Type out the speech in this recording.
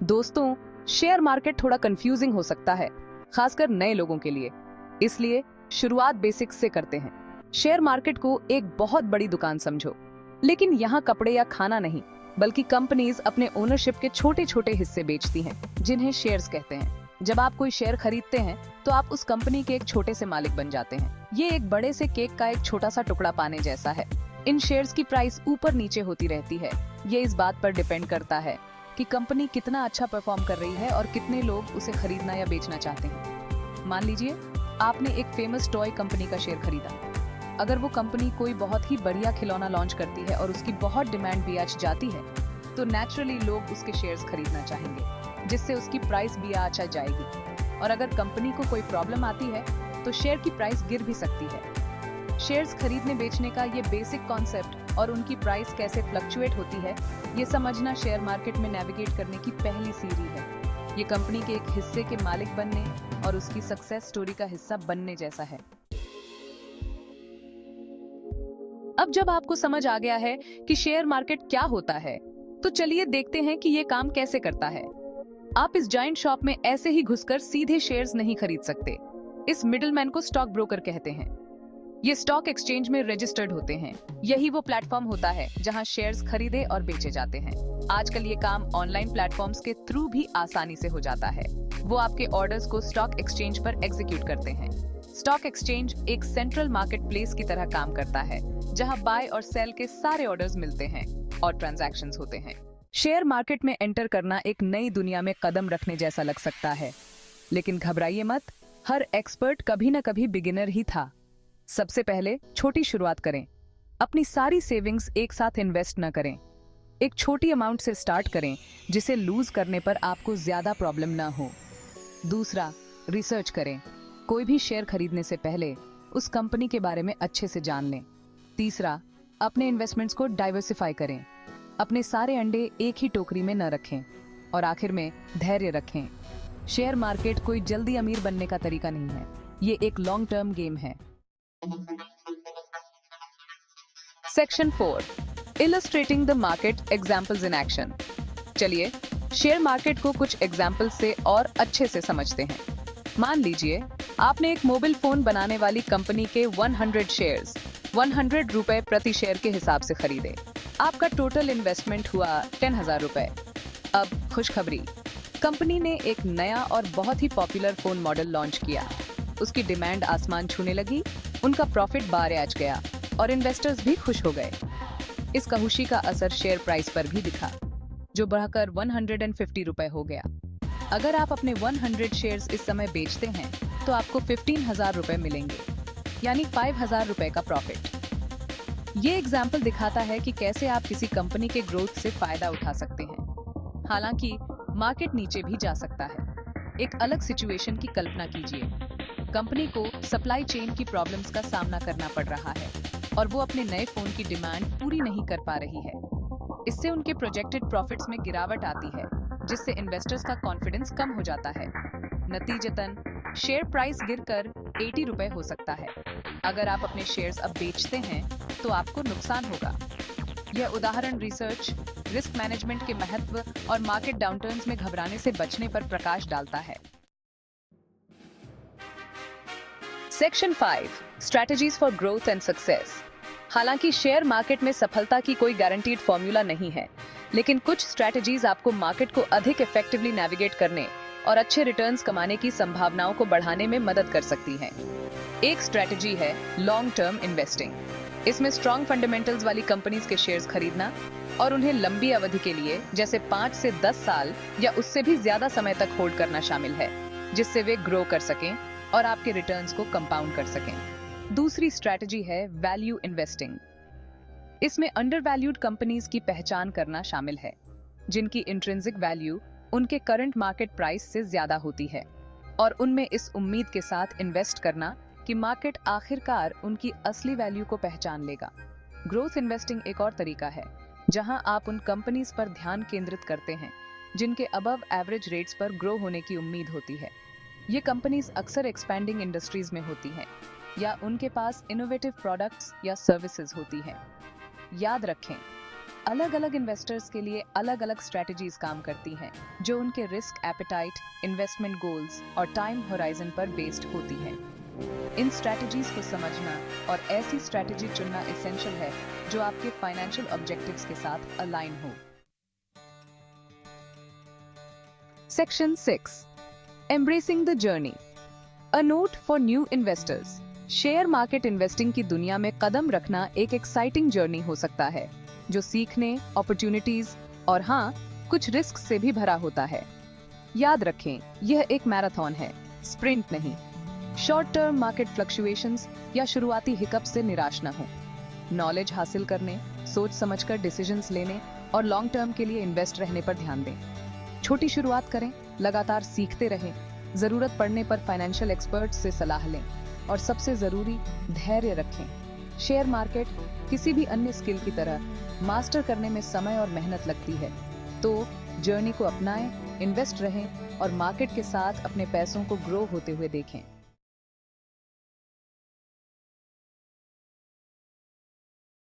दोस्तों, share market थोड़ा confusing हो सकता है, खासकर नए लोगों के लिए। इसलिए शुरुआत बेसिक्स से करते हैं। शेयर मार्केट को एक बहुत बड़ी दुकान समझो, लेकिन यहाँ कपड़े या खाना नहीं, बल्कि कंपनीज अपने ओनरशिप के छोटे छोटे हिस्से बेचती हैं, जिन्हें शेयर्स कहते हैं। जब आप कोई शेयर खरीदते हैं, तो आप उस कंपनी के एक छोटे से मालिक बन जाते हैं। ये एक बड़े से केक का एक छोटा सा टुकड़ा पाने जैसा है। इन शेयर्स की प्राइस ऊपर नीचे होती रहती है। ये इस बात पर डिपेंड करता है कि कंपनी कितना अच्छा परफॉर्म कर रही है और कितने लोग उसे खरीदना या बेचना चाहते हैं। मान लीजिए आपने एक फेमस टॉय कंपनी का शेयर खरीदा। अगर वो कंपनी कोई बहुत ही बढ़िया खिलौना लॉन्च करती है और उसकी बहुत डिमांड भी आज जाती है, तो नेचुरली लोग उसके शेयर्स खरीदना चाहेंगे, जिससे उसकी प्राइस भी आज जाएगी। और अगर कंपनी को कोई प्रॉब्लम आती है, तो शेयर की प्राइस गिर भी सकती है। शेयर्स खरीदने बेचने का ये बेसिक कॉन्सेप्ट और उनकी प्राइस कैसे फ्लक्चुएट होती है, ये समझना शेयर मार्केट में नेविगेट करने की पहली सीढ़ी है। ये कंपनी के एक हिस्से के मालिक बनने और उसकी सक्सेस स्टोरी का हिस्सा बनने जैसा है। अब जब आपको समझ आ गया है कि शेयर मार्केट क्या होता है, तो चलिए देखते हैं कि ये काम कैसे करता है। आप इस जायंट शॉप में ऐसे ही घुसकर सीधे शेयर्स नहीं खरीद सकते। इस मिडिलमैन को स्टॉक ब्रोकर कहते हैं। ये स्टॉक एक्सचेंज में रजिस्टर्ड होते हैं। यही वो प्लेटफॉर्म होता है जहां शेयर्स खरीदे और बेचे जाते हैं। आजकल ये काम ऑनलाइन प्लेटफॉर्म्स के थ्रू भी आसानी से हो जाता है। वो आपके ऑर्डर्स को स्टॉक एक्सचेंज पर एग्जीक्यूट करते हैं। स्टॉक एक्सचेंज एक सेंट्रल मार्केट प्लेस की तरह काम करता है, जहां बाय और सेल के सारे ऑर्डर्स मिलते हैं और ट्रांजैक्शंस होते हैं। शेयर मार्केट में एंटर करना एक नई दुनिया में कदम रखने जैसा लग सकता है, लेकिन घबराइए मत, हर एक्सपर्ट कभी न कभी बिगिनर ही था। सबसे पहले छोटी शुरुआत करें। अपनी सारी सेविंग्स एक साथ इन्वेस्ट न करें। एक छोटी अमाउंट से स्टार्ट करें, जिसे लूज करने पर आपको ज्यादा प्रॉब्लम न हो। दूसरा, रिसर्च करें। कोई भी शेयर खरीदने से पहले उस कंपनी के बारे में अच्छे से जान लें। तीसरा, अपने इन्वेस्टमेंट्स को डाइवर्सिफाई करें। अपने सारे अंडे एक ही टोकरी में न रखें। और आखिर में धैर्य रखें। शेयर मार्केट कोई जल्दी अमीर बनने का तरीका नहीं है, ये एक लॉन्ग टर्म गेम है। Section 4, illustrating the market examples in action. चलिए शेयर मार्केट को कुछ एग्जाम्पल से और अच्छे से समझते हैं। मान लीजिए आपने एक मोबाइल फोन बनाने वाली कंपनी के 100 शेयर्स 100 रुपए प्रति शेयर के हिसाब से खरीदे। आपका टोटल इन्वेस्टमेंट हुआ 10,000 रुपए। अब खुशखबरी, कंपनी ने एक नया और बहुत ही पॉपुलर फोन मॉडल लॉन्च किया। उसकी डिमांड आसमान छूने लगी, उनका प्रॉफिट बारयाज गया और इन्वेस्टर्स भी खुश हो गए। इस खुशी का असर शेयर प्राइस पर भी दिखा, जो बढ़कर 150 रुपए हो गया। अगर आप अपने 100 शेयर्स इस समय बेचते हैं, तो आपको 15,000 रुपए मिलेंगे, यानी 5,000 रुपए का प्रॉफिट। ये एग्जाम्पल दिखाता है कि कैसे आप किसी कंपनी के ग्रोथ से फायदा उठा सकते हैं। हालांकि मार्केट नीचे भी जा सकता है। एक अलग सिचुएशन की कल्पना कीजिए। कंपनी को सप्लाई चेन की प्रॉब्लम्स का सामना करना पड़ रहा है और वो अपने नए फोन की डिमांड पूरी नहीं कर पा रही है। इससे उनके प्रोजेक्टेड प्रॉफिट्स में गिरावट आती है, जिससे इन्वेस्टर्स का कॉन्फिडेंस कम हो जाता है। नतीजतन शेयर प्राइस गिरकर 80 रुपए हो सकता है। अगर आप अपने शेयर्स अब बेचते हैं, तो आपको नुकसान होगा। यह उदाहरण रिसर्च, रिस्क मैनेजमेंट के महत्व और मार्केट डाउनटर्न्स में घबराने से बचने पर प्रकाश डालता है। Section 5, strategies for growth and success. हालांकि शेयर मार्केट में सफलता की कोई गारंटीड फॉर्मूला नहीं है, लेकिन कुछ स्ट्रैटेजीज आपको मार्केट को अधिक इफेक्टिवली नेविगेट करने और अच्छे रिटर्न्स कमाने की संभावनाओं को बढ़ाने में मदद कर सकती हैं। एक स्ट्रैटेजी है लॉन्ग टर्म इन्वेस्टिंग। इसमें स्ट्रॉन्ग फंडामेंटल्स वाली कंपनीज के शेयर्स खरीदना और उन्हें लंबी अवधि के लिए, जैसे 5 से 10 साल या उससे भी ज्यादा समय तक होल्ड करना शामिल है, जिससे वे ग्रो कर सकें और आपके रिटर्न्स को कंपाउंड कर सकें। दूसरी स्ट्रैटेजी है वैल्यू इन्वेस्टिंग। इसमें अंडरवैल्यूड कंपनीज की पहचान करना शामिल है, जिनकी इंट्रिंसिक वैल्यू उनके करंट मार्केट प्राइस से ज्यादा होती है, और उनमें इस उम्मीद के साथ इन्वेस्ट करना कि मार्केट आखिरकार उनकी असली वैल्यू को पहचान लेगा। ग्रोथ इन्वेस्टिंग एक और तरीका है, जहां आप उन कंपनीज पर ध्यान केंद्रित करते हैं जिनके अबव एवरेज रेट्स पर ग्रो होने की उम्मीद होती है। ये कंपनीज अक्सर एक्सपैंडिंग इंडस्ट्रीज में होती हैं, या उनके पास इनोवेटिव प्रोडक्ट्स या सर्विसेज होती हैं। याद रखें, अलग अलग इन्वेस्टर्स के लिए अलग अलग स्ट्रेटजीज काम करती हैं, जो उनके रिस्क एपेटाइट, इन्वेस्टमेंट गोल्स और टाइम होराइजन पर बेस्ड होती हैं। इन स्ट्रेटजीज को समझना और ऐसी स्ट्रेटजी चुनना एसेंशियल है जो आपके फाइनेंशियल ऑब्जेक्टिव्स के साथ अलाइन हो। Section 6, embracing the journey. A note for new investors. Share market investing की दुनिया में कदम रखना एक एक्साइटिंग जर्नी हो सकता है, जो सीखने, अपॉर्चुनिटीज और हाँ, कुछ रिस्क से भी भरा होता है। याद रखें, यह एक मैराथन है, स्प्रिंट नहीं। शॉर्ट टर्म मार्केट फ्लक्चुएशंस या शुरुआती हिकअप्स से निराश न हो। नॉलेज हासिल करने, सोच समझकर डिसीजंस लेने और लॉन्ग टर्म के लिए इन्वेस्ट रहने पर ध्यान दें। छोटी शुरुआत करें, लगातार सीखते रहें, जरूरत पड़ने पर फाइनेंशियल एक्सपर्ट्स से सलाह लें और सबसे जरूरी, धैर्य रखें। शेयर मार्केट किसी भी अन्य स्किल की तरह मास्टर करने में समय और मेहनत लगती है, तो जर्नी को अपनाएं, इन्वेस्ट रहें और मार्केट के साथ अपने पैसों को ग्रो होते हुए देखें।